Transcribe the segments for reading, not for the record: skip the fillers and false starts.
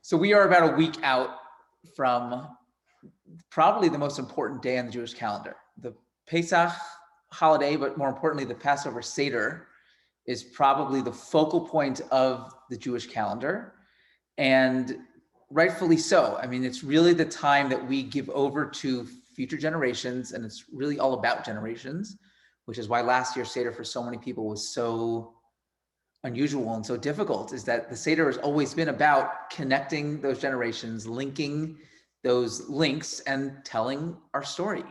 So we are about a week out from probably the most important day on the Jewish calendar. The Pesach holiday, but more importantly, the Passover Seder is probably the focal point of the Jewish calendar, and rightfully so. I mean, it's really the time that we give over to future generations, and it's really all about generations, which is why last year's Seder for so many people was so unusual and so difficult, is that the Seder has always been about connecting those generations, linking those links and telling our story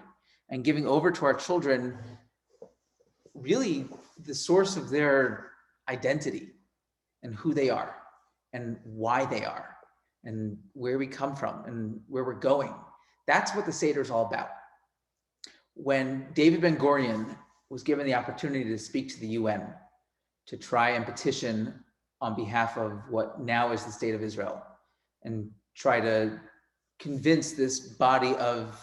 and giving over to our children really the source of their identity and who they are and why they are and where we come from and where we're going. That's what the Seder is all about. When David Ben-Gurion was given the opportunity to speak to the UN to try and petition on behalf of what now is the state of Israel and try to convince this body of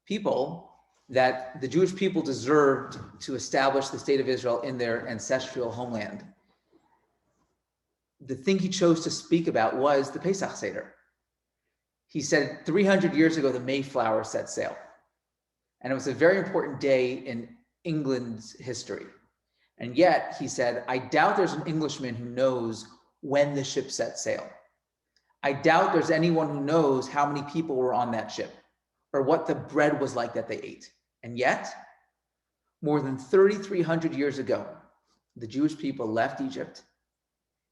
people that the Jewish people deserved to establish the state of Israel in their ancestral homeland. The thing he chose to speak about was the Pesach Seder. He said 300 years ago, the Mayflower set sail. And it was a very important day in England's history. And yet, he said, I doubt there's an Englishman who knows when the ship set sail. I doubt there's anyone who knows how many people were on that ship or what the bread was like that they ate. And yet, more than 3,300 years ago, the Jewish people left Egypt,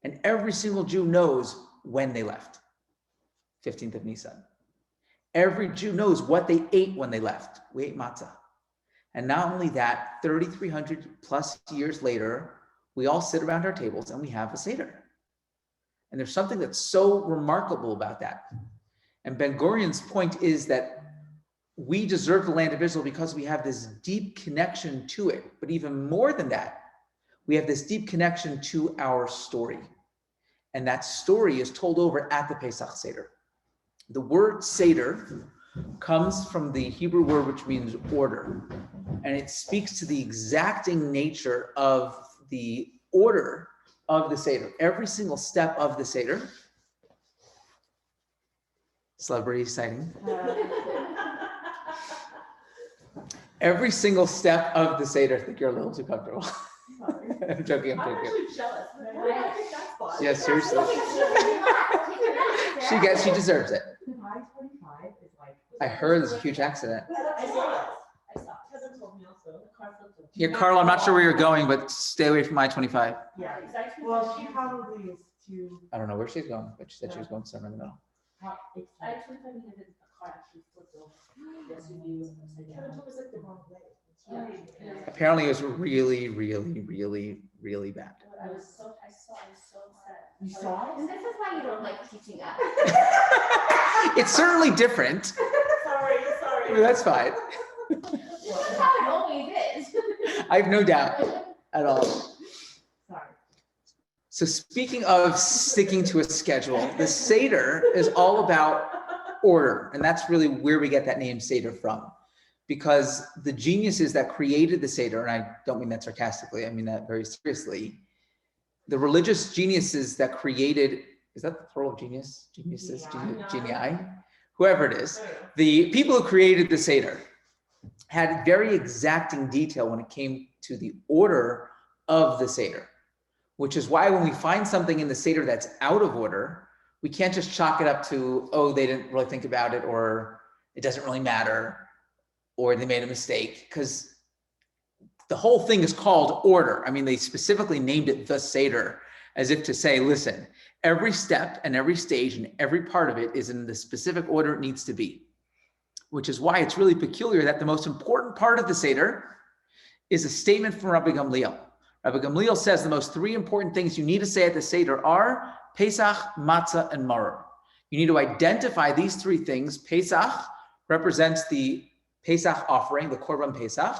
and every single Jew knows when they left, 15th of Nisan. Every Jew knows what they ate when they left. We ate matzah. And not only that, 3,300 plus years later, we all sit around our tables and we have a Seder. And there's something that's so remarkable about that. And Ben-Gurion's point is that we deserve the land of Israel because we have this deep connection to it. But even more than that, we have this deep connection to our story. And that story is told over at the Pesach Seder. The word Seder comes from the Hebrew word which means order. And it speaks to the exacting nature of the order of the Seder. Every single step of the Seder. Celebrity sighting. Every single step of the Seder. I think you're a little too comfortable. I'm joking, I'm joking. I'm jealous. I think that's fun. Yeah, seriously. She deserves it. I heard there's a huge accident. I saw it. Kevin told me also. The car flipped over. Here, Carl, I'm not sure where you're going, but stay away from I-25. Yeah, Well, she probably is too. I don't know where she's going, but she said she was going somewhere in the middle. I actually thought he had a car actually flipped over. The SUV was upside down. Kevin told us like the wrong way. Yeah. Apparently it was really, really, really, really bad. I was so sad. You saw it? And this is why you don't like teaching us. It's certainly different. Sorry. I mean, that's fine. This is how it always is. I have no doubt at all. Sorry. So speaking of sticking to a schedule, the Seder is all about order. And that's really where we get that name Seder from. Because the geniuses that created the Seder, and I don't mean that sarcastically, I mean that very seriously, the religious geniuses that created, is that the plural of genius? Geniuses? Genii? Whoever it is. The people who created the Seder had very exacting detail when it came to the order of the Seder, which is why when we find something in the Seder that's out of order, we can't just chalk it up to, oh, they didn't really think about it, or it doesn't really matter, or they made a mistake, because the whole thing is called order. I mean, they specifically named it the Seder, as if to say, listen, every step and every stage and every part of it is in the specific order it needs to be, which is why it's really peculiar that the most important part of the Seder is a statement from Rabbi Gamliel. Rabbi Gamliel says the most three important things you need to say at the Seder are Pesach, Matzah, and Maror. You need to identify these three things. Pesach represents the Pesach offering, the Korban Pesach,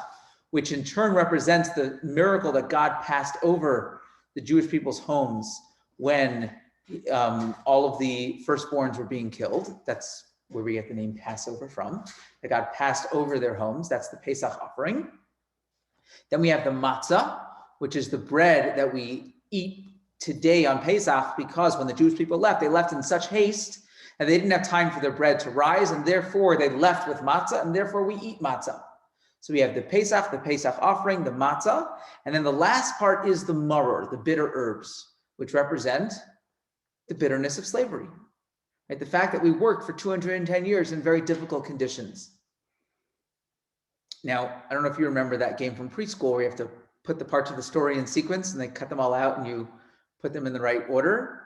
which in turn represents the miracle that God passed over the Jewish people's homes when all of the firstborns were being killed. That's where we get the name Passover from, that God passed over their homes. That's the Pesach offering. Then we have the matzah, which is the bread that we eat today on Pesach, because when the Jewish people left, they left in such haste and they didn't have time for their bread to rise, and therefore they left with matzah, and therefore we eat matzah. So we have the Pesach offering, the matzah, and then the last part is the maror, the bitter herbs, which represent the bitterness of slavery, right? The fact that we worked for 210 years in very difficult conditions. Now, I don't know if you remember that game from preschool where you have to put the parts of the story in sequence and they cut them all out and you put them in the right order.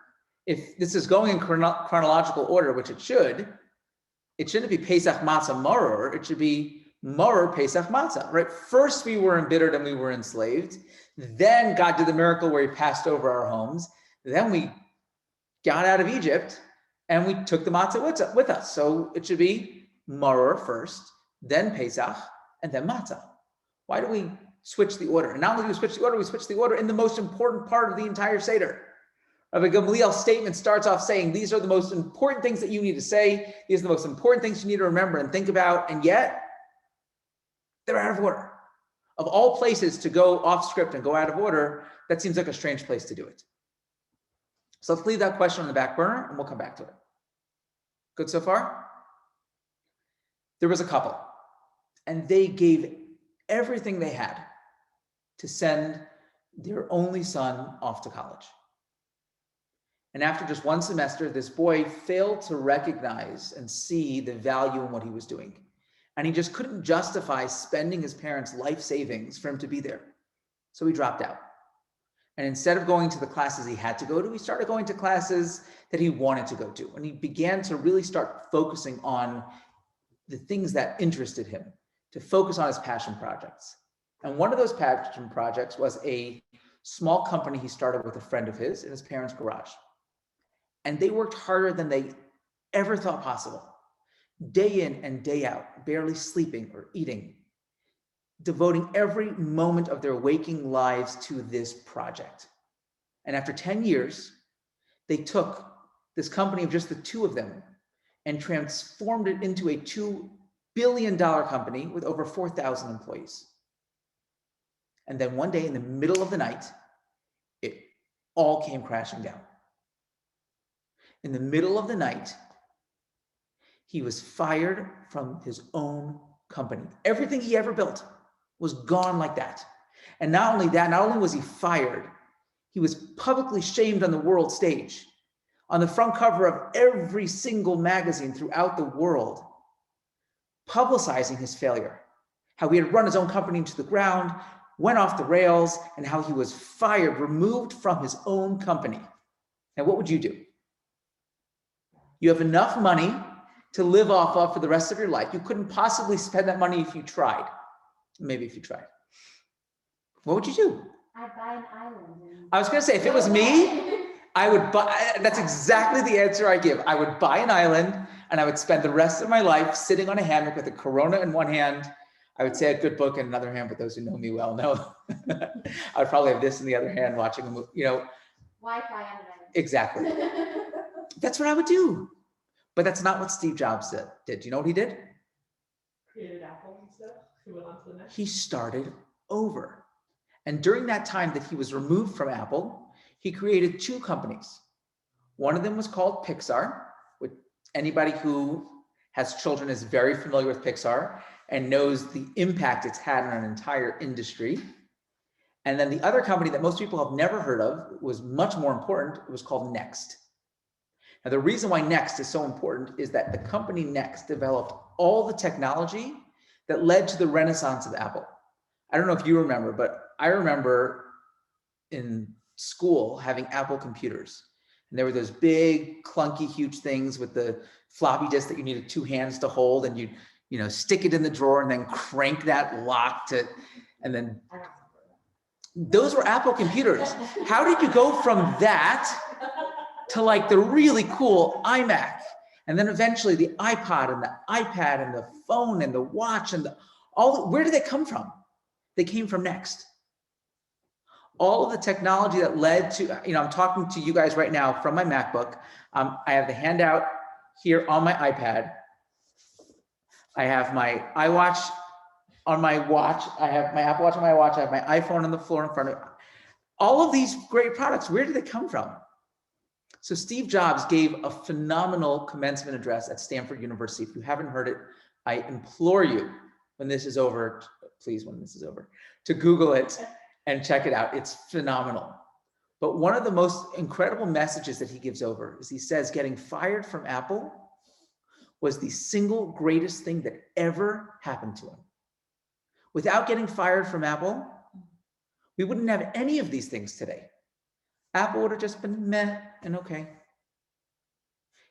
If this is going in chronological order, which it shouldn't be Pesach Matzah Maror, it should be Maror Pesach Matzah, right? First we were embittered and we were enslaved. Then God did the miracle where he passed over our homes. Then we got out of Egypt and we took the matzah with us. So it should be Maror first, then Pesach, and then matzah. Why do we switch the order? And not only do we switch the order in the most important part of the entire Seder. Rabbi Gamliel's statement starts off saying, these are the most important things that you need to say. These are the most important things you need to remember and think about. And yet, they're out of order. Of all places to go off script and go out of order, that seems like a strange place to do it. So let's leave that question on the back burner and we'll come back to it. Good so far? There was a couple and they gave everything they had to send their only son off to college. And after just one semester, this boy failed to recognize and see the value in what he was doing. And he just couldn't justify spending his parents' life savings for him to be there. So he dropped out. And instead of going to the classes he had to go to, he started going to classes that he wanted to go to. And he began to really start focusing on the things that interested him, to focus on his passion projects. And one of those passion projects was a small company he started with a friend of his in his parents' garage. And they worked harder than they ever thought possible. Day in and day out, barely sleeping or eating, devoting every moment of their waking lives to this project. And after 10 years, they took this company of just the two of them and transformed it into a $2 billion company with over 4,000 employees. And then one day in the middle of the night, it all came crashing down. In the middle of the night, he was fired from his own company. Everything he ever built was gone like that. And not only that, not only was he fired, he was publicly shamed on the world stage, on the front cover of every single magazine throughout the world, publicizing his failure, how he had run his own company into the ground, went off the rails, and how he was fired, removed from his own company. Now, what would you do? You have enough money to live off of for the rest of your life. You couldn't possibly spend that money if you tried. Maybe if you tried. What would you do? I'd buy an island. I was going to say, if it was me, I would buy, that's exactly the answer I give. I would buy an island and I would spend the rest of my life sitting on a hammock with a Corona in one hand. I would say a good book in another hand, but those who know me well know. I would probably have this in the other hand watching a movie, Wi-Fi on an island. Exactly. That's what I would do. But that's not what Steve Jobs did. Do you know what he did? Created Apple and stuff. He went on to the next. He started over. And during that time that he was removed from Apple, he created two companies. One of them was called Pixar, which anybody who has children is very familiar with Pixar and knows the impact it's had on an entire industry. And then the other company that most people have never heard of was much more important. It was called Next. Now, the reason why Next is so important is that the company Next developed all the technology that led to the renaissance of Apple. I don't know if you remember, but I remember in school having Apple computers. And there were those big, clunky, huge things with the floppy disk that you needed two hands to hold, and you stick it in the drawer and then crank that lock and then those were Apple computers. How did you go from that to like the really cool iMac, and then eventually the iPod and the iPad and the phone and the watch and where did they come from? They came from Next. All of the technology that led to, I'm talking to you guys right now from my MacBook. I have the handout here on my iPad. I have my iWatch on my watch. I have my Apple Watch on my watch. I have my iPhone on the floor in front of me. All of these great products, where did they come from? So Steve Jobs gave a phenomenal commencement address at Stanford University. If you haven't heard it, I implore you, when this is over, please, when this is over, to Google it and check it out. It's phenomenal. But one of the most incredible messages that he gives over is he says getting fired from Apple was the single greatest thing that ever happened to him. Without getting fired from Apple, we wouldn't have any of these things today. Apple would have just been meh and okay.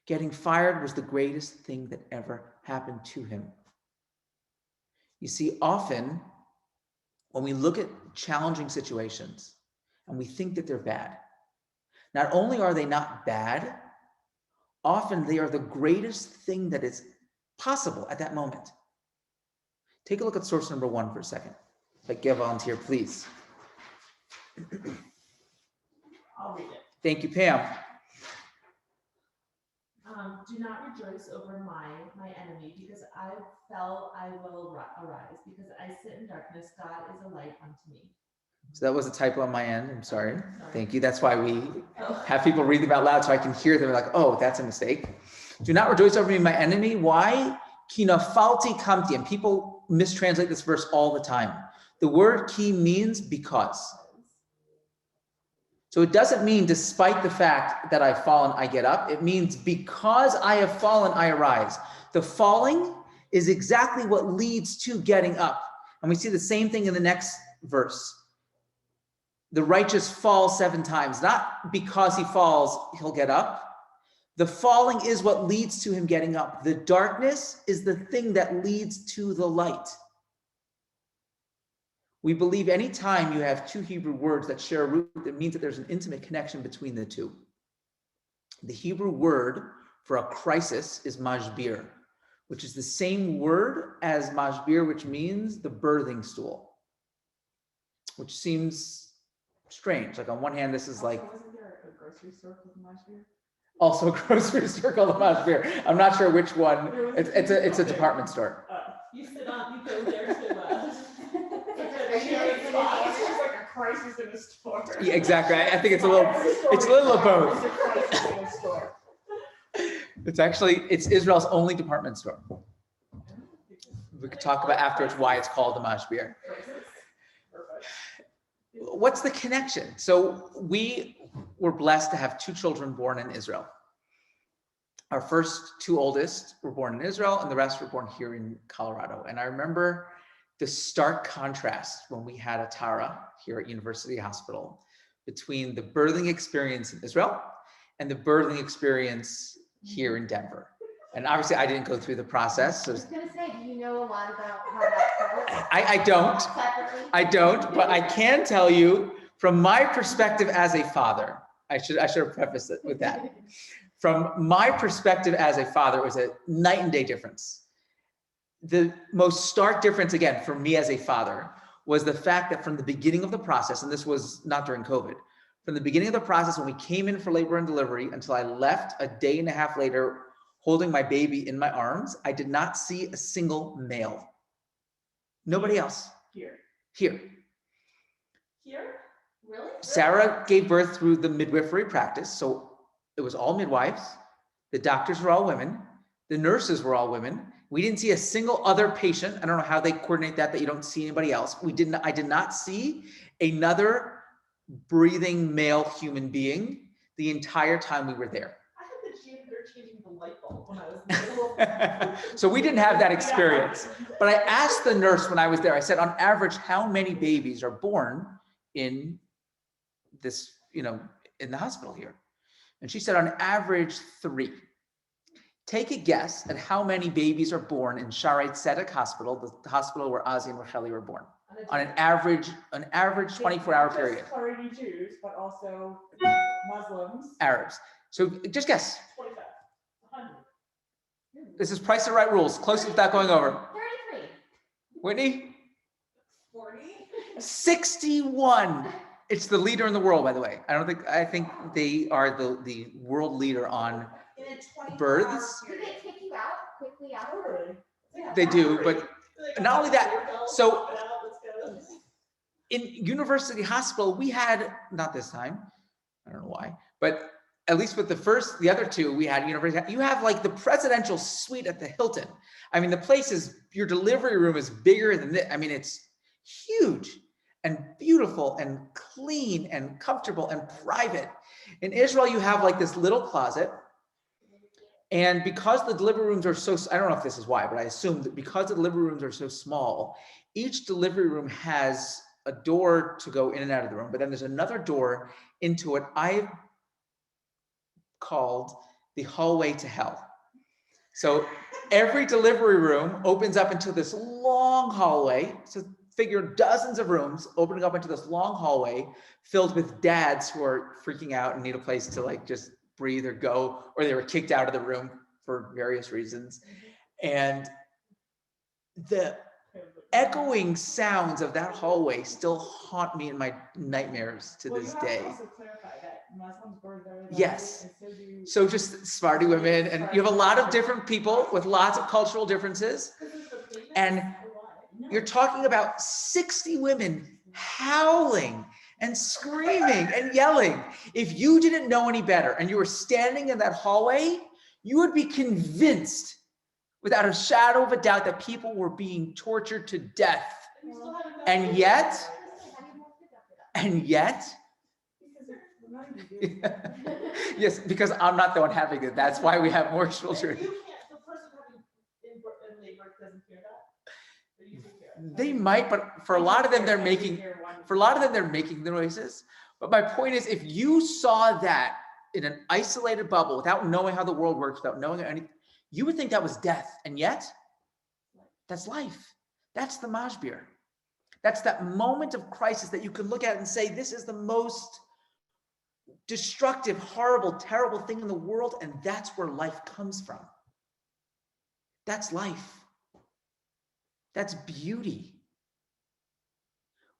Getting fired was the greatest thing that ever happened to him. You see, often when we look at challenging situations and we think that they're bad, not only are they not bad, often they are the greatest thing that is possible at that moment. Take a look at source number 1 for a second. If I get a volunteer, please. I'll read it. Thank you, Pam. Do not rejoice over my enemy, because I fell, I will arise. Because I sit in darkness, God is a light unto me. So that was a typo on my end. I'm sorry. Sorry. Thank you. That's why we have people read them out loud so I can hear them like, oh, that's a mistake. Do not rejoice over me, my enemy. Why? Ki nafalti kamti. And people mistranslate this verse all the time. The word ki means because. So it doesn't mean despite the fact that I've fallen, I get up. It means because I have fallen, I arise. The falling is exactly what leads to getting up. And we see the same thing in the next verse. The righteous falls 7 times, not because he falls, he'll get up. The falling is what leads to him getting up. The darkness is the thing that leads to the light. We believe anytime you have 2 Hebrew words that share a root, it means that there's an intimate connection between the two. The Hebrew word for a crisis is mashbir, which is the same word as mashbir, which means the birthing stool, which seems strange. Like on one hand, this is like... Wasn't there a grocery store called Mashbir? Also a grocery store called the mashbir. I'm not sure which one. It's a department store. You sit on, you go there to... It's like a crisis in a store. Yeah, exactly. I think it's a little of both. It's a crisis in a store. It's Israel's only department store. We could talk about afterwards why it's called the mashbir. What's the connection? So we were blessed to have 2 children born in Israel. Our first 2 oldest were born in Israel, and the rest were born here in Colorado. And I remember the stark contrast when we had a Tara here at University Hospital between the birthing experience in Israel and the birthing experience here in Denver. And obviously I didn't go through the process. So I was going to say, do you know a lot about how that felt? I don't, but I can tell you from my perspective as a father, I should have prefaced it with that. From my perspective as a father, it was a night and day difference. The most stark difference, again, for me as a father, was the fact that from the beginning of the process, and this was not during COVID, from the beginning of the process when we came in for labor and delivery until I left a day and a half later holding my baby in my arms, I did not see a single male. Nobody else. Here. Here. Really? Sarah gave birth through the midwifery practice, so it was all midwives. The doctors were all women. The nurses were all women. We didn't see a single other patient. I don't know how they coordinate that you don't see anybody else. I did not see another breathing male human being the entire time we were there. I had the janitor changing the light bulb when I was in the middle. So we didn't have that experience. But I asked the nurse when I was there, I said, on average, how many babies are born in this, in the hospital here? And she said, on average, 3. Take a guess at how many babies are born in Shaarei Tzedek Hospital, the hospital where Ozzy and Racheli were born, on an average 24-hour period. Not just Haredi Jews, but also Muslims. Arabs. So just guess. 25. 100. This is Price is Right rules. Close without going over. 33. Whitney? 40. 61. It's the leader in the world, by the way. I think they are the world leader on births. Do they kick you out quickly after? They do, but not only that, so in University Hospital, we had, not this time, I don't know why, but at least with the other two, we had university, you have like the presidential suite at the Hilton. I mean, the place is, your delivery room is bigger than this. I mean, it's huge and beautiful and clean and comfortable and private. In Israel, you have like this little closet. And because the delivery rooms are so, I don't know if this is why, but I assume that because the delivery rooms are so small, each delivery room has a door to go in and out of the room, but then there's another door into what I've called the hallway to hell. So every delivery room opens up into this long hallway. So figure dozens of rooms opening up into this long hallway filled with dads who are freaking out and need a place to like just breathe or go, or they were kicked out of the room for various reasons. And the echoing sounds of that hallway still haunt me in my nightmares to this day. Also clarify that Muslims burn their lives, Yes. and so do So just Sephardi women, and you have a lot of different people with lots of cultural differences. And you're talking about 60 women howling and screaming and yelling. If you didn't know any better and you were standing in that hallway, you would be convinced without a shadow of a doubt that people were being tortured to death. And yet, yes, because I'm not the one having it. That's why we have more children. You can't, the person having in labor doesn't hear that. But you can hear it. They might, but for a lot of them, they're making the noises. But my point is, if you saw that in an isolated bubble without knowing how the world works, without knowing anything, you would think that was death. And yet, that's life. That's the Mashbir. That's that moment of crisis that you can look at and say, this is the most destructive, horrible, terrible thing in the world. And that's where life comes from. That's life. That's beauty.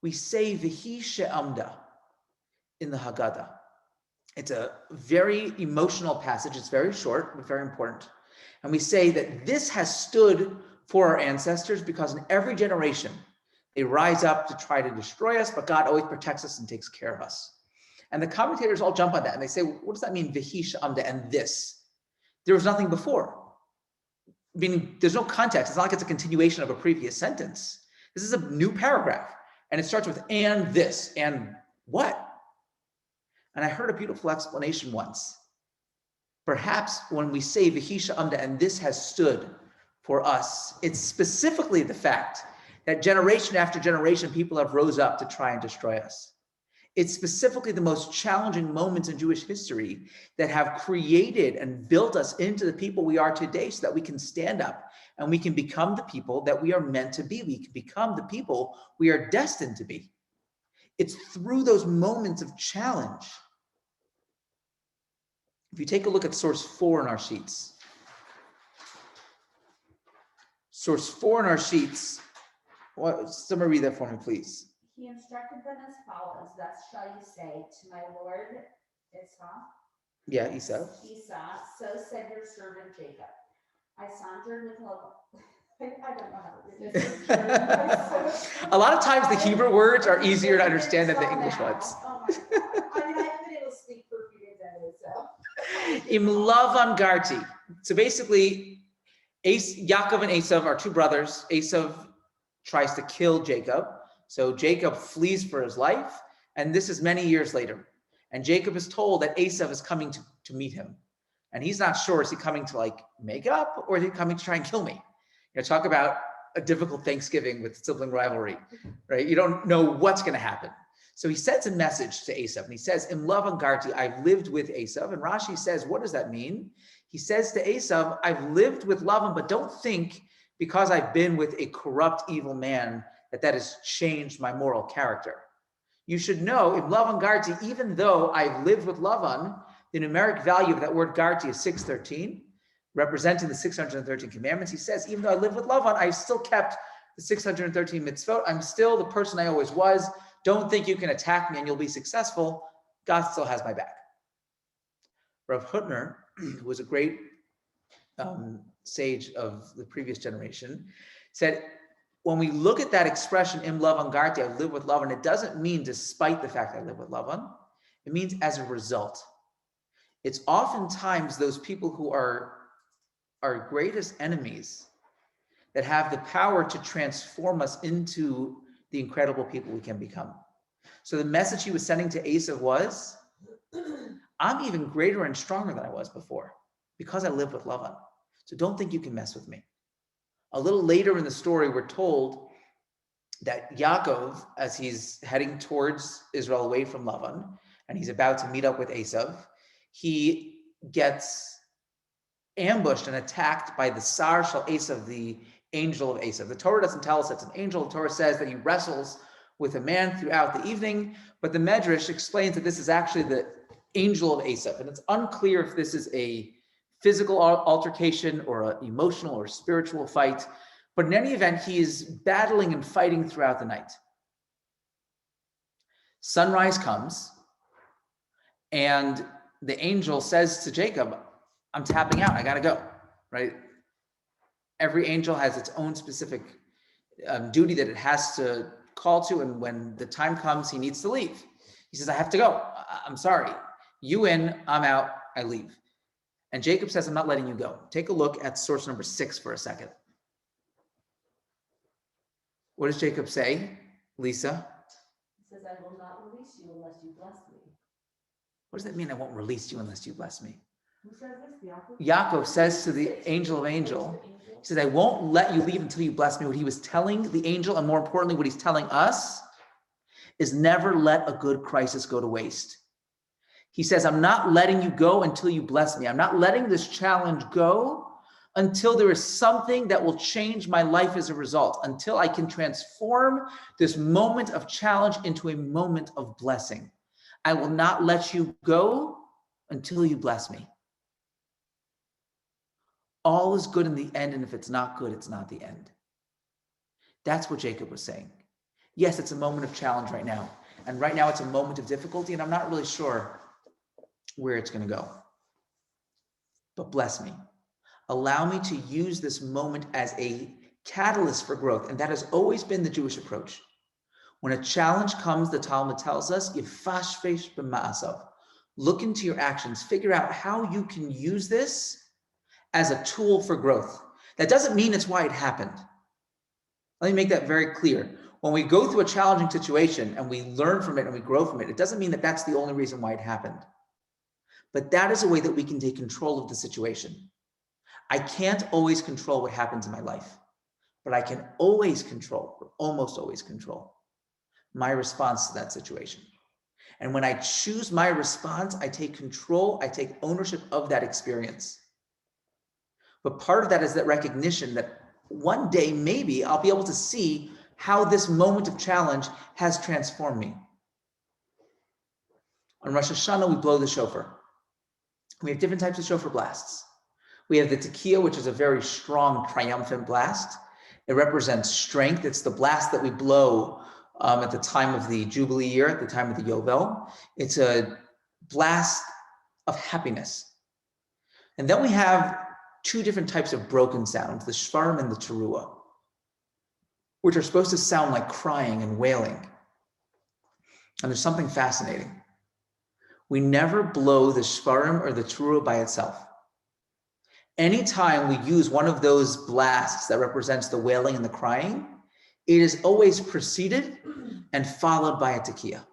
We say V'hi she'amda in the Haggadah. It's a very emotional passage. It's very short, but very important. And we say that this has stood for our ancestors because in every generation, they rise up to try to destroy us, but God always protects us and takes care of us. And the commentators all jump on that and they say, what does that mean, V'hi she'amda, and this? There was nothing before. Meaning there's no context. It's not like it's a continuation of a previous sentence. This is a new paragraph. And it starts with, and this, and what? And I heard a beautiful explanation once. Perhaps when we say V'hi she'amda, and this has stood for us, it's specifically the fact that generation after generation, people have rose up to try and destroy us. It's specifically the most challenging moments in Jewish history that have created and built us into the people we are today so that we can stand up and we can become the people that we are meant to be. We can become the people we are destined to be. It's through those moments of challenge. If you take a look at source 4 in our sheets. Source 4 in our sheets. Somebody read that for me, please. He instructed them as follows, thus shall you say to my Lord Esau. So said your servant Jacob. I sojourned with I don't know how to read this. A lot of times the Hebrew words are easier to understand than the English ones. Oh my God. I mean, I haven't been able to speak for a few days anyway, so. Im Lavan Garti. So basically, Yaakov and Esau are two brothers. Esau tries to kill Jacob. So Jacob flees for his life. And this is many years later. And Jacob is told that Esau is coming to meet him. And he's not sure, is he coming to like make up or is he coming to try and kill me? You know, talk about a difficult Thanksgiving with sibling rivalry, right? You don't know what's going to happen. So he sends a message to Esau and he says, Im Lavan Garti, I've lived with Esau. And Rashi says, what does that mean? He says to Esau, I've lived with Lavan, but don't think because I've been with a corrupt, evil man that has changed my moral character. You should know, Im Lavan Garti, even though I've lived with Lavan, the numeric value of that word Garti is 613, representing the 613 commandments. He says, even though I live with Lavan, I've still kept the 613 mitzvot. I'm still the person I always was. Don't think you can attack me and you'll be successful. God still has my back. Rav Hutner, who was a great sage of the previous generation, said, when we look at that expression, im Lavan garti, I live with Lavan, it doesn't mean despite the fact that I live with Lavan. It means as a result. It's oftentimes those people who are our greatest enemies that have the power to transform us into the incredible people we can become. So the message he was sending to Esav was, I'm even greater and stronger than I was before because I live with Lavan. So don't think you can mess with me. A little later in the story, we're told that Yaakov, as he's heading towards Israel away from Lavan, and he's about to meet up with Esav, he gets ambushed and attacked by the Sar Shal Esav, the angel of Esav. The Torah doesn't tell us it's an angel. The Torah says that he wrestles with a man throughout the evening, but the Medrash explains that this is actually the angel of Esav, and it's unclear if this is a physical altercation or an emotional or spiritual fight, but in any event, he is battling and fighting throughout the night. Sunrise comes, and the angel says to Jacob, I'm tapping out, I gotta go, right? Every angel has its own specific duty that it has to call to, and when the time comes, he needs to leave. He says, I have to go, I'm sorry. You in, I'm out, I leave. And Jacob says, I'm not letting you go. Take a look at source number 6 for a second. What does Jacob say, Lisa? He says, I will not release you unless you bless me. What does that mean, I won't release you unless you bless me? Who says this? Yaakov? Yaakov says to the angel of angel, he says, I won't let you leave until you bless me. What he was telling the angel, and more importantly, what he's telling us, is never let a good crisis go to waste. He says, I'm not letting you go until you bless me. I'm not letting this challenge go until there is something that will change my life as a result, until I can transform this moment of challenge into a moment of blessing. I will not let you go until you bless me. All is good in the end, and if it's not good, it's not the end. That's what Jacob was saying. Yes, it's a moment of challenge right now, and right now it's a moment of difficulty, and I'm not really sure where it's going to go. But bless me. Allow me to use this moment as a catalyst for growth, and that has always been the Jewish approach. When a challenge comes, the Talmud tells us, Yifashvesh b'ma'asav. Look into your actions. Figure out how you can use this as a tool for growth. That doesn't mean it's why it happened. Let me make that very clear. When we go through a challenging situation and we learn from it and we grow from it, it doesn't mean that that's the only reason why it happened. But that is a way that we can take control of the situation. I can't always control what happens in my life, but I can always control, or almost always control, my response to that situation. And when I choose my response, I take control, I take ownership of that experience. But part of that is that recognition that one day, maybe I'll be able to see how this moment of challenge has transformed me. On Rosh Hashanah, we blow the shofar. We have different types of shofar blasts. We have the tekiah, which is a very strong, triumphant blast. It represents strength. It's the blast that we blow at the time of the Jubilee year, at the time of the Yovel. It's a blast of happiness. And then we have two different types of broken sounds, the shvarim and the teruah, which are supposed to sound like crying and wailing. And there's something fascinating. We never blow the shvarim or the teruah by itself. Anytime we use one of those blasts that represents the wailing and the crying, it is always preceded and followed by a tekiah.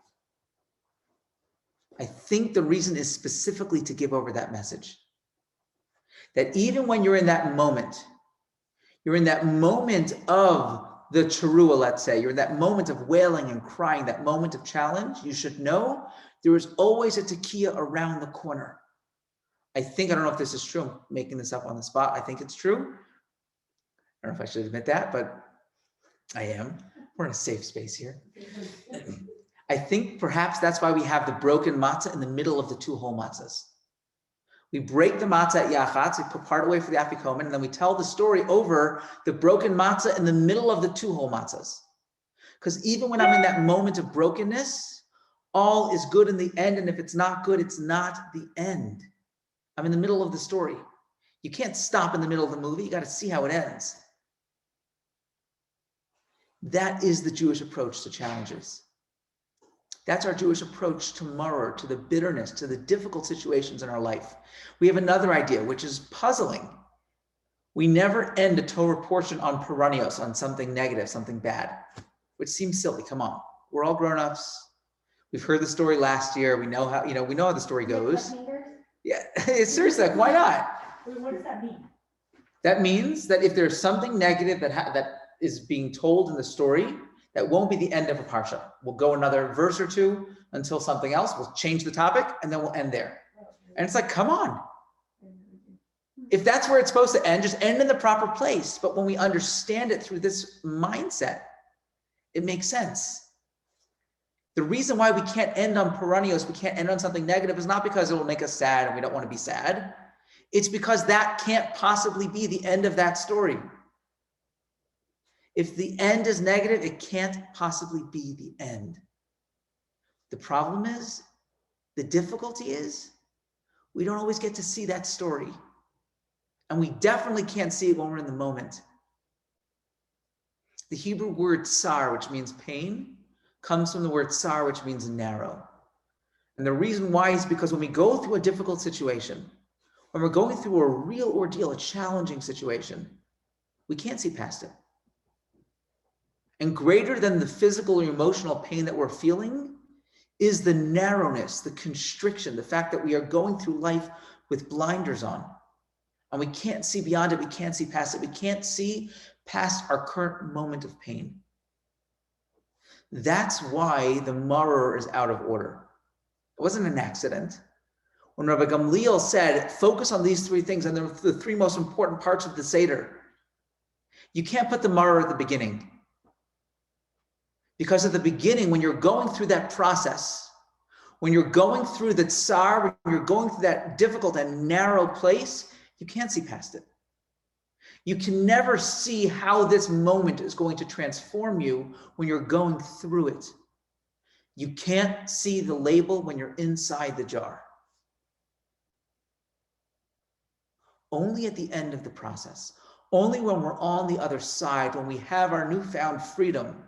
I think the reason is specifically to give over that message. That even when you're in that moment of the teruah, let's say, you're in that moment of wailing and crying, that moment of challenge, you should know there is always a tekiah around the corner. I don't know if this is true, I'm making this up on the spot. I think it's true. I don't know if I should admit that, but I am. We're in a safe space here. I think perhaps that's why we have the broken matzah in the middle of the two whole matzahs. We break the matzah at Yachatz, we put part away for the afikomen, and then we tell the story over the broken matzah in the middle of the two whole matzahs. Because even when I'm in that moment of brokenness, all is good in the end, and if it's not good, it's not the end. I'm in the middle of the story. You can't stop in the middle of the movie, you got to see how it ends. That is the Jewish approach to challenges. That's our Jewish approach to maror, to the bitterness, to the difficult situations in our life. We have another idea, which is puzzling. We never end a Torah portion on perennials, on something negative, something bad, which seems silly. Come on, we're all grown-ups. We've heard the story last year. We know how, we know how the story goes. Yeah, seriously, like, why not? What does that mean? That means that if there's something negative that is being told in the story, that won't be the end of a parsha. We'll go another verse or two until something else. We'll change the topic, and then we'll end there. And it's like, come on. If that's where it's supposed to end, just end in the proper place. But when we understand it through this mindset, it makes sense. The reason why we can't end on perennials, we can't end on something negative, is not because it will make us sad and we don't want to be sad. It's because that can't possibly be the end of that story. If the end is negative, it can't possibly be the end. The problem is, the difficulty is, we don't always get to see that story. And we definitely can't see it when we're in the moment. The Hebrew word tsar, which means pain, comes from the word tsar, which means narrow. And the reason why is because when we go through a difficult situation, when we're going through a real ordeal, a challenging situation, we can't see past it. And greater than the physical or emotional pain that we're feeling is the narrowness, the constriction, the fact that we are going through life with blinders on. And we can't see beyond it. We can't see past it. We can't see past our current moment of pain. That's why the maror is out of order. It wasn't an accident. When Rabbi Gamliel said, focus on these three things, and they're the three most important parts of the Seder, you can't put the maror at the beginning. Because at the beginning, when you're going through that process, when you're going through the tsar, when you're going through that difficult and narrow place, you can't see past it. You can never see how this moment is going to transform you when you're going through it. You can't see the label when you're inside the jar. Only at the end of the process, only when we're on the other side, when we have our newfound freedom,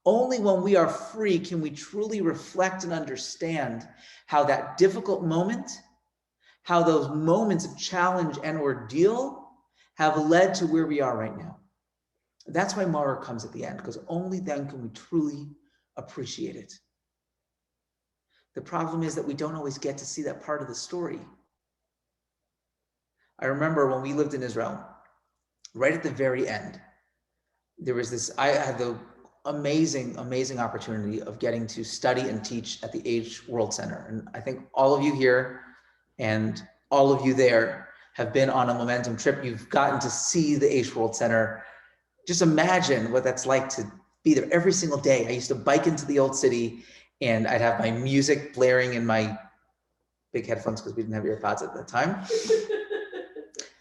only when we are free can we truly reflect and understand how that difficult moment, how those moments of challenge and ordeal have led to where we are right now. That's why maror comes at the end, because only then can we truly appreciate it. The problem is that we don't always get to see that part of the story. I remember when we lived in Israel, right at the very end, there was this, I had the amazing opportunity of getting to study and teach at the H World Center. And I think all of you here and all of you there have been on a momentum trip. You've gotten to see the H World Center. Just imagine what that's like to be there every single day. I used to bike into the old city and I'd have my music blaring in my big headphones because we didn't have earpods at that time.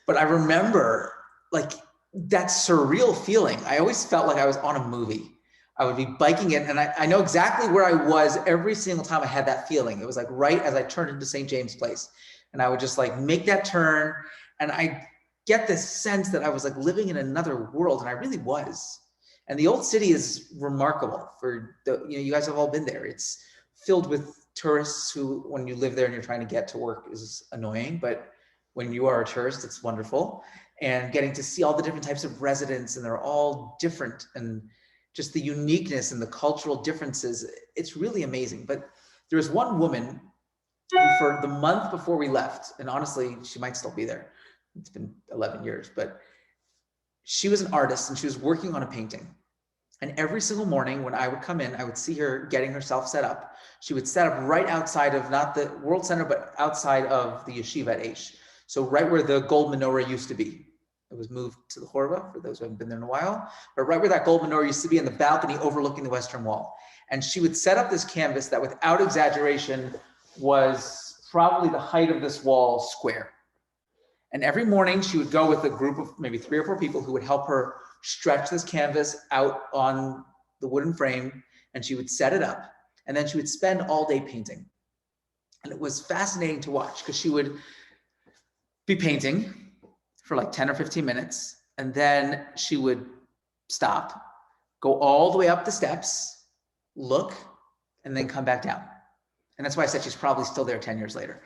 But I remember like that surreal feeling. I always felt like I was on a movie. I would be biking in, and I know exactly where I was every single time I had that feeling. It was like right as I turned into St. James Place. And I would just like make that turn, and I get this sense that I was like living in another world, and I really was. And the old city is remarkable for the, you guys have all been there. It's filled with tourists who, when you live there and you're trying to get to work, is annoying, but when you are a tourist, it's wonderful. And getting to see all the different types of residents, and they're all different, and just the uniqueness and the cultural differences, it's really amazing. But there was one woman who, for the month before we left, and honestly, she might still be there. It's been 11 years, but she was an artist and she was working on a painting. And every single morning when I would come in, I would see her getting herself set up. She would set up right outside of, not the World Center, but outside of the yeshiva at Aish. So right where the gold menorah used to be. It was moved to the Chorba, for those who haven't been there in a while. But right where that gold menorah used to be, in the balcony overlooking the Western Wall. And she would set up this canvas that, without exaggeration, was probably the height of this wall square. And every morning she would go with a group of maybe 3 or 4 people who would help her stretch this canvas out on the wooden frame, and she would set it up. And then she would spend all day painting. And it was fascinating to watch, because she would be painting for like 10 or 15 minutes, and then she would stop, go all the way up the steps, look, and then come back down. And that's why I said she's probably still there 10 years later.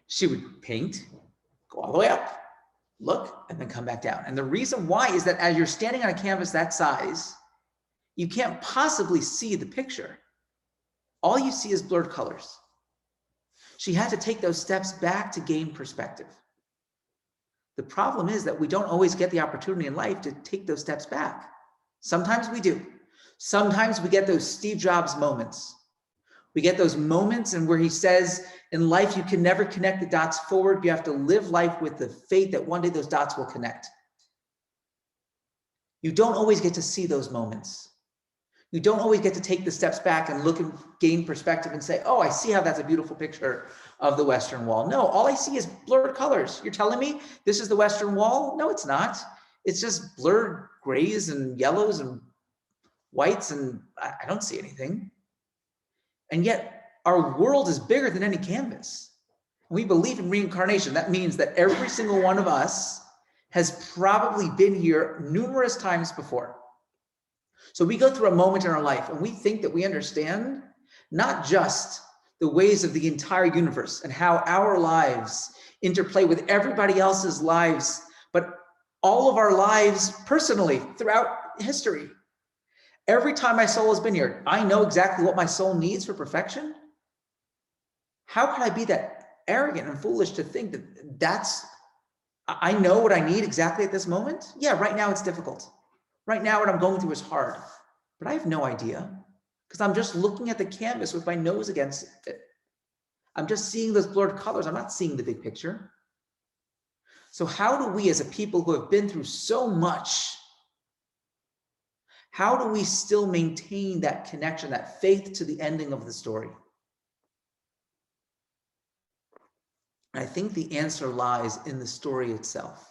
She would paint, go all the way up, look, and then come back down. And the reason why is that as you're standing on a canvas that size, you can't possibly see the picture. All you see is blurred colors. She had to take those steps back to gain perspective. The problem is that we don't always get the opportunity in life to take those steps back. Sometimes we do. Sometimes we get those Steve Jobs moments. We get those moments and where he says, in life, you can never connect the dots forward. You have to live life with the faith that one day those dots will connect. You don't always get to see those moments. You don't always get to take the steps back and look and gain perspective and say, oh, I see how that's a beautiful picture of the Western Wall. No, all I see is blurred colors. You're telling me this is the Western Wall? No, it's not. It's just blurred grays and yellows and whites, and I don't see anything. And yet our world is bigger than any canvas. We believe in reincarnation. That means that every single one of us has probably been here numerous times before. So we go through a moment in our life and we think that we understand not just the ways of the entire universe and how our lives interplay with everybody else's lives, but all of our lives personally throughout history. Every time my soul has been here, I know exactly what my soul needs for perfection. How could I be that arrogant and foolish to think that I know what I need exactly at this moment? Yeah, right now it's difficult. Right now what I'm going through is hard, but I have no idea because I'm just looking at the canvas with my nose against it. I'm just seeing those blurred colors. I'm not seeing the big picture. So how do we as a people who have been through so much, how do we still maintain that connection, that faith to the ending of the story? I think the answer lies in the story itself.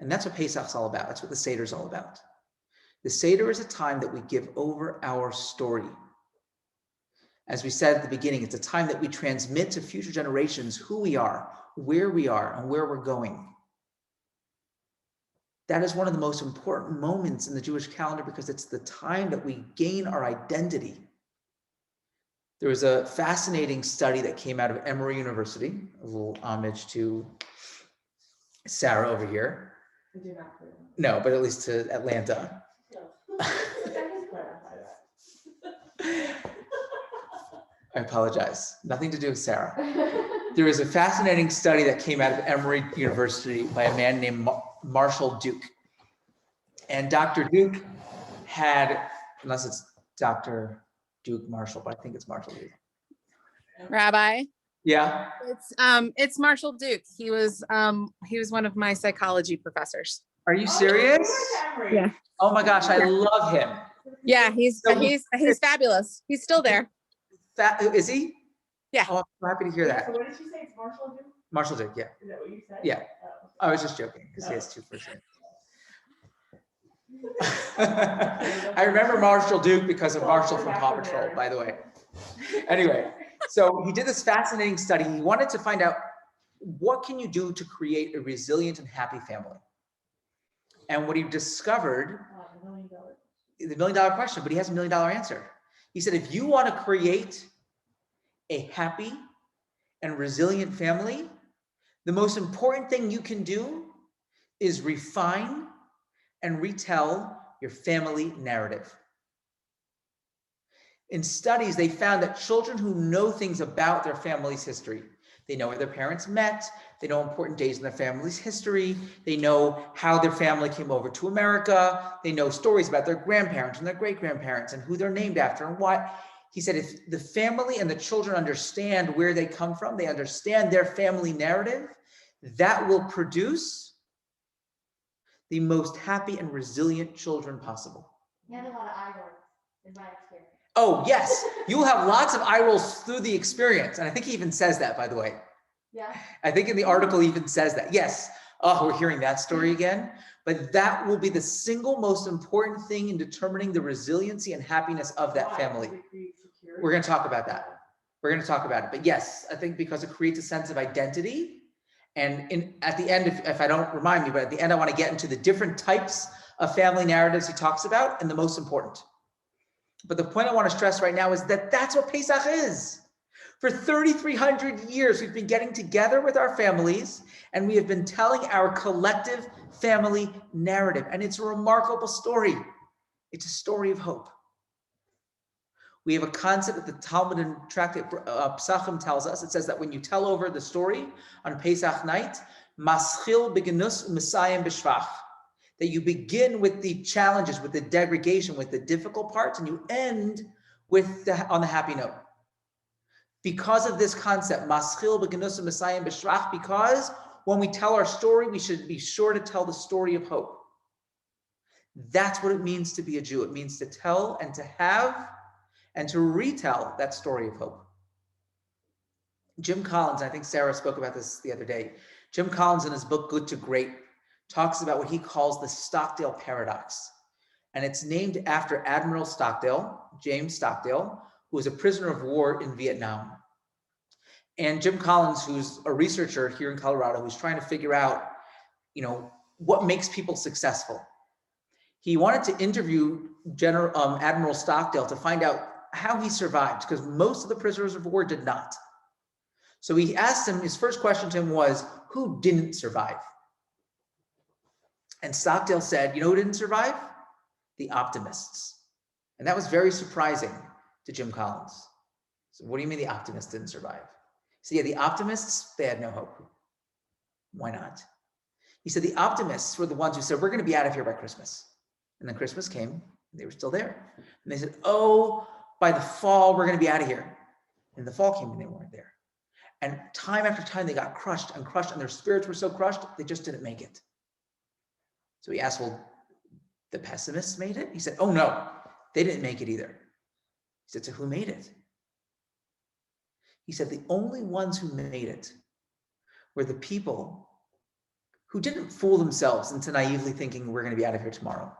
And that's what Pesach's all about. That's what the Seder is all about. The Seder is a time that we give over our story. As we said at the beginning, it's a time that we transmit to future generations who we are, and where we're going. That is one of the most important moments in the Jewish calendar because it's the time that we gain our identity. There was a fascinating study that came out of Emory University, a little homage to Sarah over here. I do not care. No, but at least to Atlanta. I apologize. Nothing to do with Sarah. There was a fascinating study that came out of Emory University by a man named Marshall Duke. And Dr. Duke had, unless it's Dr. Duke Marshall, but I think it's Marshall Duke. Rabbi, Yeah. it's Marshall Duke. He was one of my psychology professors. Are you serious? Yeah. Oh my gosh, I love him. Yeah, he's fabulous. He's still there. Is he? Yeah. Oh, I'm happy to hear that. So what did she say? It's Marshall Duke? Marshall Duke, yeah. Is that what you said? Yeah. Oh. I was just joking because he has two first names. I remember Marshall Duke because of Marshall from Paw Patrol, by the way. Anyway, so he did this fascinating study. He wanted to find out what can you do to create a resilient and happy family. And what he discovered, the $1 million question, but he has a $1 million answer. He said, if you want to create a happy and resilient family, the most important thing you can do is refine and retell your family narrative. In studies, they found that children who know things about their family's history, they know where their parents met, they know important days in their family's history, they know how their family came over to America, they know stories about their grandparents and their great-grandparents and who they're named after and what. He said, if the family and the children understand where they come from, they understand their family narrative, that will produce the most happy and resilient children possible. You had a lot of eye rolls in my experience. Oh, yes. You'll have lots of eye rolls through the experience. And I think he even says that, by the way. Yeah. I think in the article he even says that. Yes. Oh, we're hearing that story again. But that will be the single most important thing in determining the resiliency and happiness of that family. We're going to talk about that. We're going to talk about it. But yes, I think because it creates a sense of identity. And at the end, if I don't remind me, but at the end, I want to get into the different types of family narratives he talks about and the most important. But the point I want to stress right now is that that's what Pesach is. For 3,300 years, we've been getting together with our families and we have been telling our collective family narrative. And it's a remarkable story. It's a story of hope. We have a concept that the Talmud and Tractate Pesachim tells us. It says that when you tell over the story on Pesach night, Maschil beginus Messiah b'shvach, that you begin with the challenges, with the degradation, with the difficult parts, and you end with on the happy note. Because of this concept, Maschil beginus Messiah b'shvach, because when we tell our story, we should be sure to tell the story of hope. That's what it means to be a Jew. It means to tell and to have and to retell that story of hope. Jim Collins, I think Sarah spoke about this the other day. Jim Collins, in his book, Good to Great, talks about what he calls the Stockdale Paradox. And it's named after Admiral Stockdale, James Stockdale, who was a prisoner of war in Vietnam. And Jim Collins, who's a researcher here in Colorado, who's trying to figure out, what makes people successful. He wanted to interview Admiral Stockdale to find out how he survived, because most of the prisoners of war did not. So he asked him, his first question to him was, who didn't survive? And Stockdale said, who didn't survive? The optimists. And that was very surprising to Jim Collins. So what do you mean the optimists didn't survive? So yeah, the optimists, they had no hope. Why not? He said the optimists were the ones who said, we're going to be out of here by Christmas. And then Christmas came, and they were still there. And they said, by the fall, we're going to be out of here. And the fall came and they weren't there. And time after time, they got crushed, and their spirits were so crushed, they just didn't make it. So he asked, well, the pessimists made it? He said, oh no, they didn't make it either. He said, so who made it? He said, the only ones who made it were the people who didn't fool themselves into naively thinking we're going to be out of here tomorrow.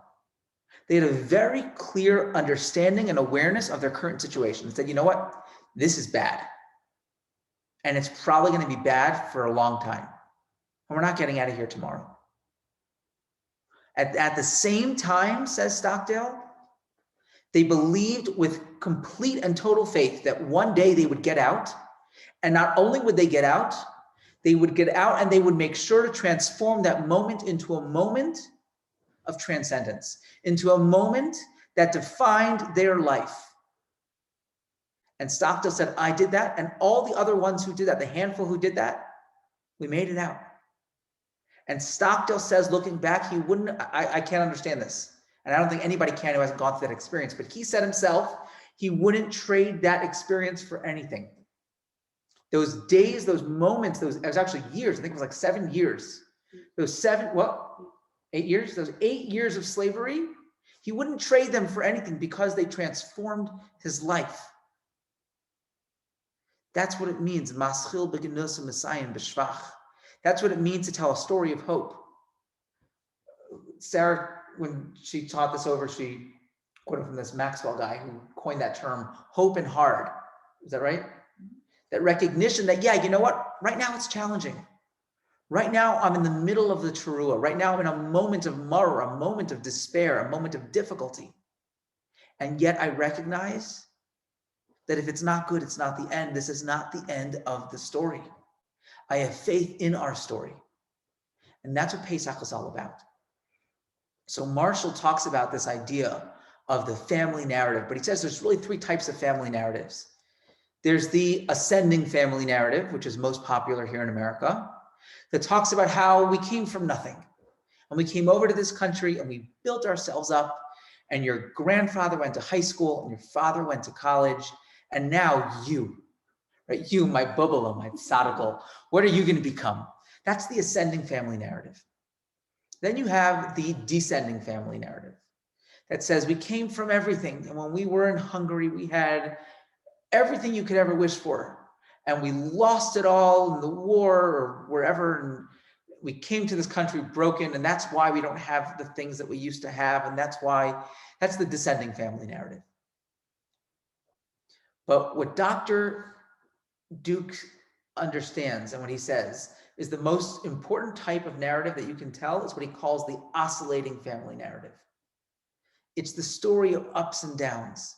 They had a very clear understanding and awareness of their current situation and said, you know what? This is bad. And it's probably going to be bad for a long time. And we're not getting out of here tomorrow. At the same time, says Stockdale, they believed with complete and total faith that one day they would get out. And not only would they get out and they would make sure to transform that moment into a moment of transcendence, into a moment that defined their life. And Stockdale said, I did that. And all the other ones who did that, the handful who did that, we made it out. And Stockdale says, looking back, he wouldn't, I can't understand this. And I don't think anybody can who hasn't gone through that experience, but he said himself, he wouldn't trade that experience for anything. Those days, those moments, it was actually years, I think it was like 7 years. Those 8 years? Those 8 years of slavery, he wouldn't trade them for anything because they transformed his life. That's what it means, Maschil beginus Messiah b'shvach. That's what it means to tell a story of hope. Sarah, when she taught this over, she quoted from this Maxwell guy who coined that term, hope and hard. Is that right? That recognition that, yeah, you know what? Right now it's challenging. Right now I'm in the middle of the teruah. Right now I'm in a moment of maror, a moment of despair, a moment of difficulty. And yet I recognize that if it's not good, it's not the end. This is not the end of the story. I have faith in our story. And that's what Pesach is all about. So Marshall talks about this idea of the family narrative, but he says there's really 3 types of family narratives. There's the ascending family narrative, which is most popular here in America, that talks about how we came from nothing. And we came over to this country and we built ourselves up, and your grandfather went to high school and your father went to college. And now you, right? You, my bubble, my tzadikal, what are you going to become? That's the ascending family narrative. Then you have the descending family narrative that says we came from everything. And when we were in Hungary, we had everything you could ever wish for. And we lost it all in the war or wherever. And we came to this country broken. And that's why we don't have the things that we used to have. And that's the descending family narrative. But what Dr. Duke understands and what he says, is the most important type of narrative that you can tell is what he calls the oscillating family narrative. It's the story of ups and downs.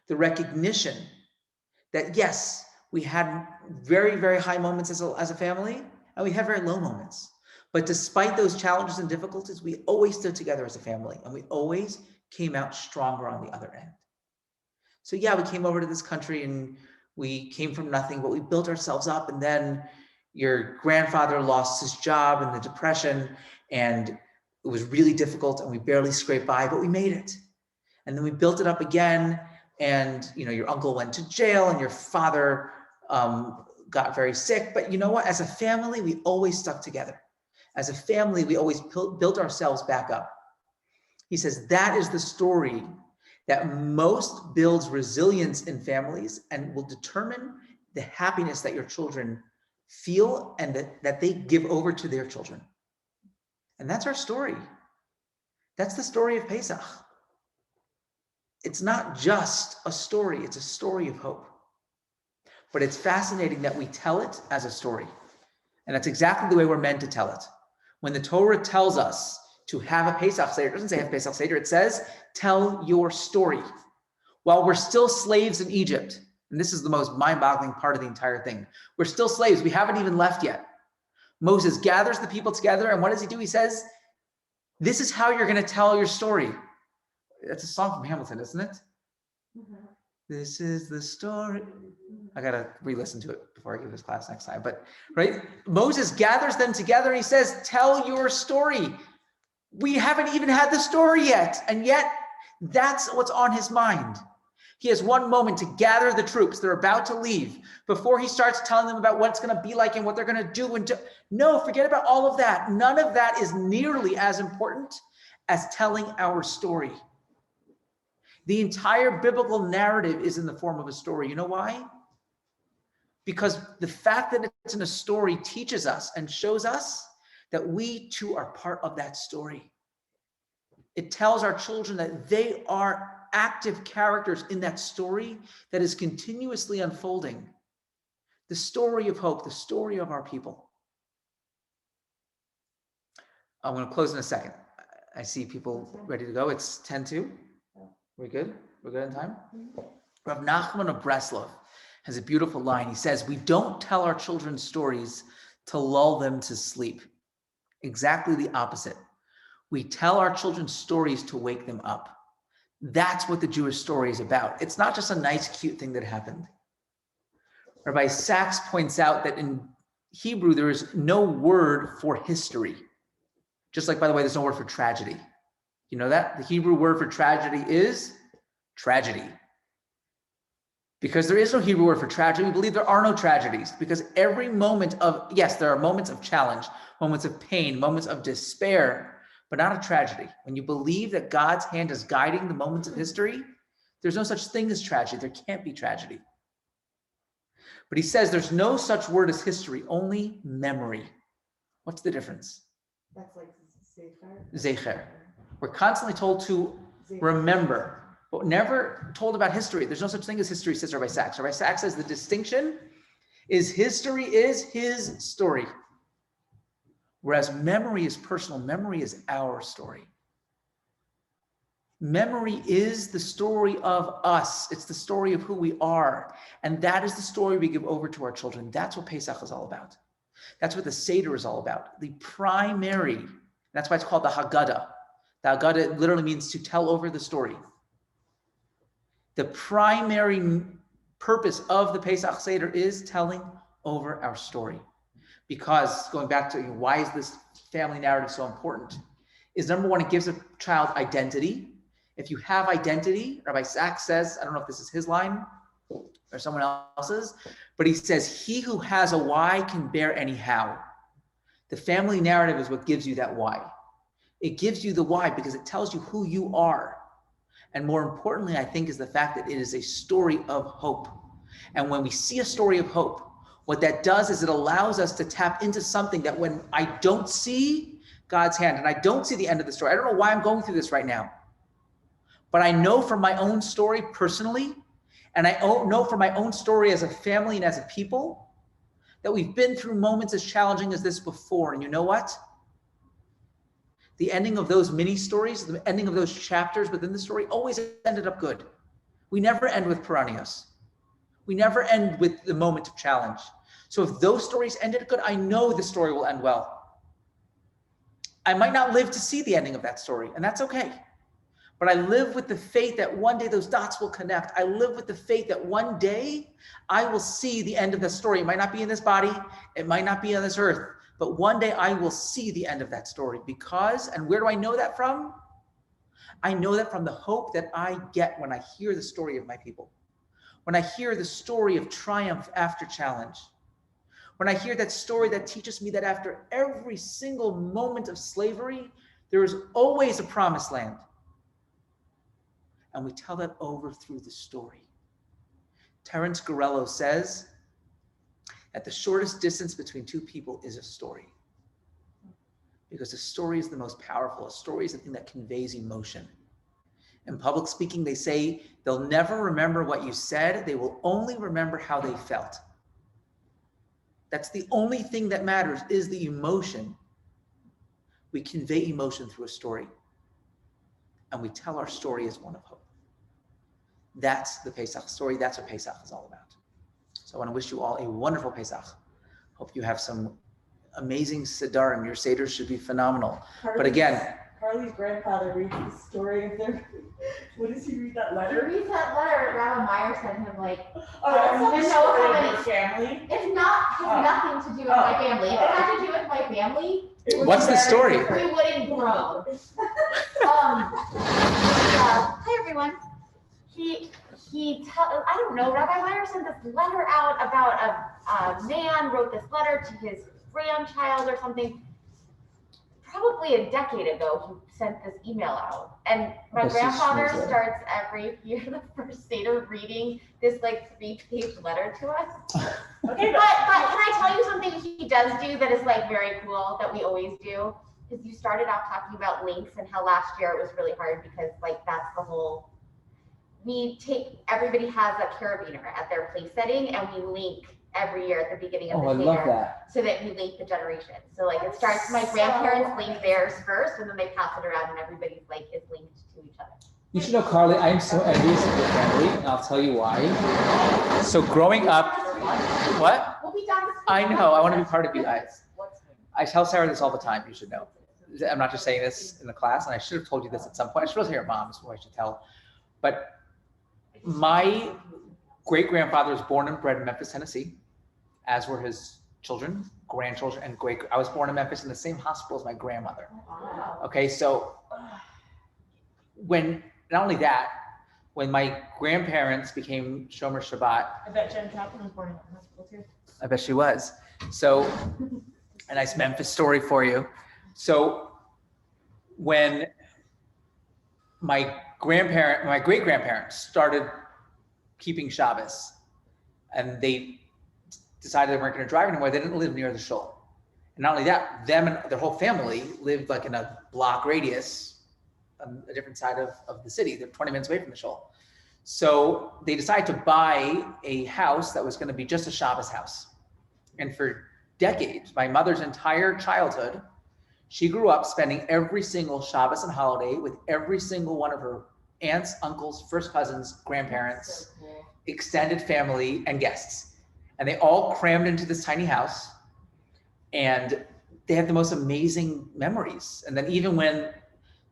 The recognition that yes, we had very, very high moments as a family, and we had very low moments. But despite those challenges and difficulties, we always stood together as a family, and we always came out stronger on the other end. So yeah, we came over to this country and we came from nothing, but we built ourselves up. And then your grandfather lost his job in the Depression, and it was really difficult, and we barely scraped by, but we made it. And then we built it up again, and your uncle went to jail, and your father got very sick. But you know what? As a family, we always stuck together. As a family, we always built ourselves back up. He says that is the story that most builds resilience in families and will determine the happiness that your children feel and that they give over to their children. And that's our story. That's the story of Pesach. It's not just a story, it's a story of hope. But it's fascinating that we tell it as a story. And that's exactly the way we're meant to tell it. When the Torah tells us to have a Pesach Seder, it doesn't say have Pesach Seder, it says, tell your story. While we're still slaves in Egypt, and this is the most mind-boggling part of the entire thing, we're still slaves, we haven't even left yet. Moses gathers the people together, and what does he do? He says, this is how you're going to tell your story. That's a song from Hamilton, isn't it? Mm-hmm. This is the story. I got to re-listen to it before I give this class next time. But, right? Moses gathers them together and he says, tell your story. We haven't even had the story yet. And yet, that's what's on his mind. He has one moment to gather the troops. They're about to leave before he starts telling them about what it's going to be like and what they're going to do. No, forget about all of that. None of that is nearly as important as telling our story. The entire biblical narrative is in the form of a story. You know why? Because the fact that it's in a story teaches us and shows us that we too are part of that story. It tells our children that they are active characters in that story that is continuously unfolding. The story of hope, the story of our people. I'm going to close in a second. I see people ready to go. It's 10:02. We're good? We're good on time? Rav Nachman of Breslov has a beautiful line. He says, we don't tell our children stories to lull them to sleep. Exactly the opposite. We tell our children stories to wake them up. That's what the Jewish story is about. It's not just a nice, cute thing that happened. Rabbi Sachs points out that in Hebrew, there is no word for history. Just like, by the way, there's no word for tragedy. You know that? The Hebrew word for tragedy is tragedy. Because there is no Hebrew word for tragedy, we believe there are no tragedies. Because every moment of, yes, there are moments of challenge, moments of pain, moments of despair, but not a tragedy. When you believe that God's hand is guiding the moments of history, there's no such thing as tragedy. There can't be tragedy. But he says there's no such word as history, only memory. What's the difference? That's like Zecher. We're constantly told to remember, but never told about history. There's no such thing as history, says Rabbi Sachs. Rabbi Sachs says the distinction is history is his story. Whereas memory is personal. Memory is our story. Memory is the story of us. It's the story of who we are. And that is the story we give over to our children. That's what Pesach is all about. That's what the Seder is all about. The primary, that's why it's called the Haggadah. The Haggadah literally means to tell over the story. The primary purpose of the Pesach Seder is telling over our story. Because going back to why is this family narrative so important, is number one, it gives a child identity. If you have identity, Rabbi Sachs says, I don't know if this is his line or someone else's, but he says, he who has a why can bear any how. The family narrative is what gives you that why. It gives you the why because it tells you who you are. And more importantly, I think, is the fact that it is a story of hope. And when we see a story of hope, what that does is it allows us to tap into something that when I don't see God's hand and I don't see the end of the story, I don't know why I'm going through this right now, but I know from my own story personally, and I know from my own story as a family and as a people, that we've been through moments as challenging as this before. And you know what? The ending of those mini stories, the ending of those chapters within the story always ended up good. We never end with perennials. We never end with the moment of challenge. So if those stories ended good, I know the story will end well. I might not live to see the ending of that story, and that's okay. But I live with the faith that one day those dots will connect. I live with the faith that one day I will see the end of the story. It might not be in this body. It might not be on this earth. But one day I will see the end of that story because, and where do I know that from? I know that from the hope that I get when I hear the story of my people. When I hear the story of triumph after challenge. When I hear that story that teaches me that after every single moment of slavery, there is always a promised land. And we tell that over through the story. Terence Garello says that the shortest distance between two people is a story. Because a story is the most powerful. A story is the thing that conveys emotion. In public speaking, they say they'll never remember what you said. They will only remember how they felt. That's the only thing that matters is the emotion. We convey emotion through a story. And we tell our story as one of hope. That's the Pesach story. That's what Pesach is all about. So I want to wish you all a wonderful Pesach. Hope you have some amazing Sedarim. Your Seders should be phenomenal. But again, Carly's grandfather reads the story of their, what does he read that He letter? reads that letter Rabbi Meyer sent him, like, Oh, that's not Even the though story of somebody- your family. it's not, has nothing to do with my family. If it had to do with my family, It was What's the very story? different. we wouldn't grow. Hi everyone. I don't know, Rabbi Meyer sent this letter out about a man wrote this letter to his grandchild or something. Probably a decade ago, he sent this email out. And my This is grandfather snoozer. starts every year, the first Seder, reading this like 3-page letter to us. Okay, But can I tell you something he does do that is like very cool that we always do? Because you started off talking about links and how last year it was really hard because like that's the whole, everybody has a carabiner at their place setting and we link every year at the beginning of the Seder that. so that we link the generations. So like it starts, my grandparents link theirs first and then they pass it around and everybody's like is linked to each other. You should know, Carly, I am so envious of your family, and I'll tell you why. So growing up, what? We'll be done. I know, I want to be part of you guys. I tell Sarah this all the time, you should know. I'm not just saying this in the class, and I should have told you this at some point. I should also hear your mom, is what I should tell. But my great-grandfather was born and bred in Memphis, Tennessee, as were his children, grandchildren, and I was born in Memphis in the same hospital as my grandmother. Okay, so not only that, when my grandparents became Shomer Shabbat, I bet Jen Kaplan was born in the hospital too. I bet she was. So, a nice Memphis story for you. So, when my great-grandparents started keeping Shabbos, and they decided they weren't going to drive anymore, they didn't live near the shul. And not only that, them and their whole family lived like in a block radius on a different side of the city. They're 20 minutes away from the shul. So they decided to buy a house that was going to be just a Shabbos house. And for decades, my mother's entire childhood, she grew up spending every single Shabbos and holiday with every single one of her aunts, uncles, first cousins, grandparents, extended family, and guests. And they all crammed into this tiny house. And they had the most amazing memories. And then even when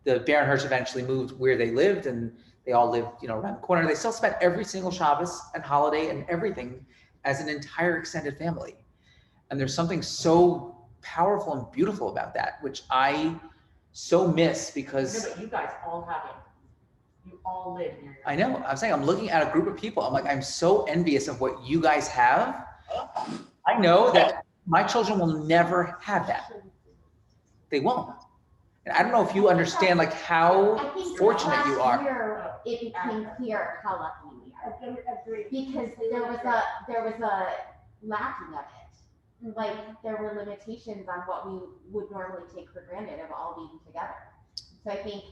the Baron Hirsch eventually moved where they lived and they all lived, around the corner, they still spent every single Shabbos and holiday and everything as an entire extended family. And there's something so powerful and beautiful about that, which I so miss because But you guys all have it. You all live near. I know, I'm saying I'm looking at a group of people. I'm like, I'm so envious of what you guys have. I know that my children will never have that. They won't. And I don't know if you understand like how I think fortunate you last are. year, it became clear how lucky we are. Agreed. Because there was a lacking of it. Like there were limitations on what we would normally take for granted of all being together. So I think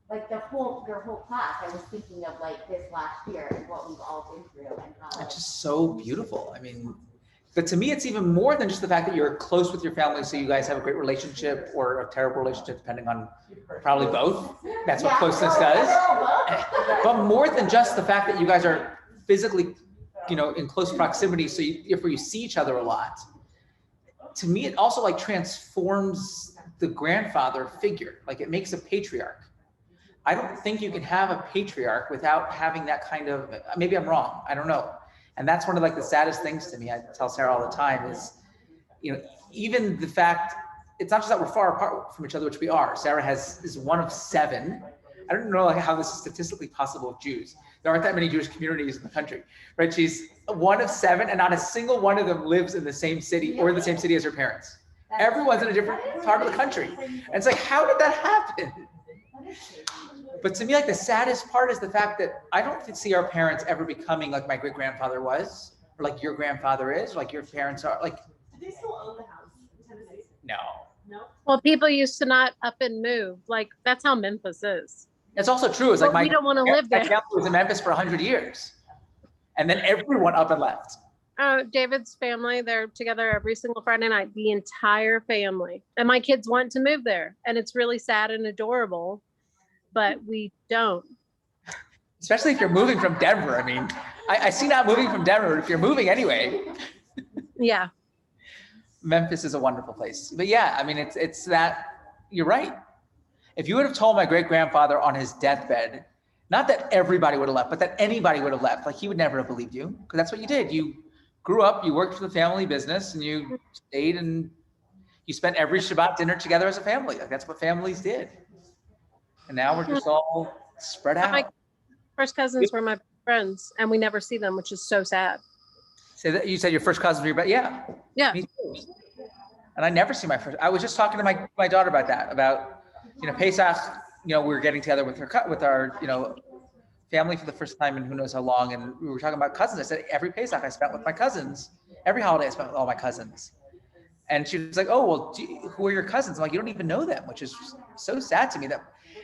like your whole class, I was thinking of like this last year and what we've all been through and how. It's just so beautiful. I mean, But to me, it's even more than just the fact that you're close with your family, so you guys have a great relationship or a terrible relationship, depending on probably both. That's what Yeah, closeness no, does. no, But more than just the fact that you guys are physically, in close proximity, so if you see each other a lot, to me, it also like transforms the grandfather figure. Like it makes a patriarch. I don't think you can have a patriarch without having that kind of, maybe I'm wrong, I don't know. And that's one of like the saddest things to me. I tell Sarah all the time is, even the fact, it's not just that we're far apart from each other, which we are. Sarah is one of 7. I don't know how this is statistically possible with Jews. There aren't that many Jewish communities in the country, right? She's one of 7 and not a single one of them lives in the same city or the same city as her parents. Everyone's in a different part of the country. And it's like, how did that happen? But to me, like the saddest part is the fact that I don't see our parents ever becoming like my great grandfather was, or like your grandfather is, or like your parents are. Like, Do they still own the house in Tennessee? no. No. Well, people used to not up and move. Like that's how Memphis is. It's also true. It's like But we don't want to live my there. family was in Memphis for 100 years, and then everyone up and left. David's family, they're together every single Friday night, the entire family. And my kids want to move there. And it's really sad and adorable, but we don't. Especially if you're moving from Denver. I mean, I see not moving from Denver. If you're moving anyway, Yeah. Memphis is a wonderful place. But yeah, I mean, it's that you're right. If you would have told my great grandfather on his deathbed, not that everybody would have left, but that anybody would have left, like he would never have believed you, because that's what you did. You grew up, you worked for the family business, and you stayed and you spent every Shabbat dinner together as a family. Like that's what families did. And now we're just all spread out. My first cousins were my friends, and we never see them, which is so sad. Say that you said your first cousin, but yeah. Yeah. Me too. And I never see my first. I was just talking to my daughter about that, about Pesach. We were getting together with our family for the first time in who knows how long, and we were talking about cousins. I said every Pesach I spent with my cousins. Every holiday I spent with all my cousins. And she was like, "Oh well, who are your cousins?" I'm like, "You don't even know them," which is so sad to me. That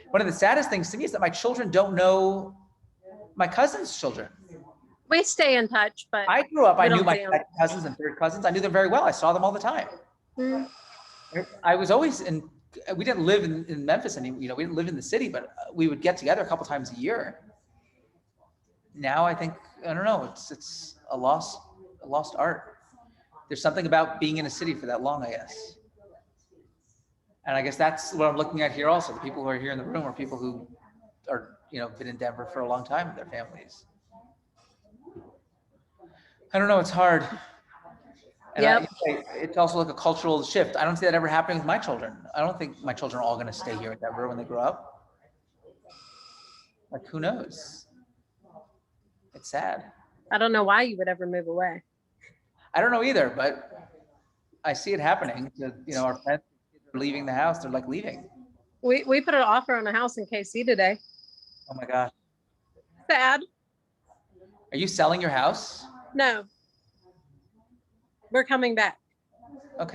one of the saddest things to me is that my children don't know my cousins' children. We stay in touch, but I grew up, I we knew don't my see 'em. second cousins and third cousins. I knew them very well. I saw them all the time. Mm. I was always we didn't live in Memphis anymore. We didn't live in the city, but we would get together a couple times a year. Now I think, I don't know, it's a lost art. There's something about being in a city for that long, I guess. And I guess that's what I'm looking at here also. The people who are here in the room are people who are, been in Denver for a long time with their families. I don't know, it's hard. And Yep. it's also like a cultural shift. I don't see that ever happening with my children. I don't think my children are all going to stay here in Denver when they grow up. Like, who knows? It's sad. I don't know why you would ever move away. I don't know either, but I see it happening. Our friends are leaving the house. They're like leaving. We put an offer on a house in KC today. Oh my gosh. Sad. Are you selling your house? No. We're coming back.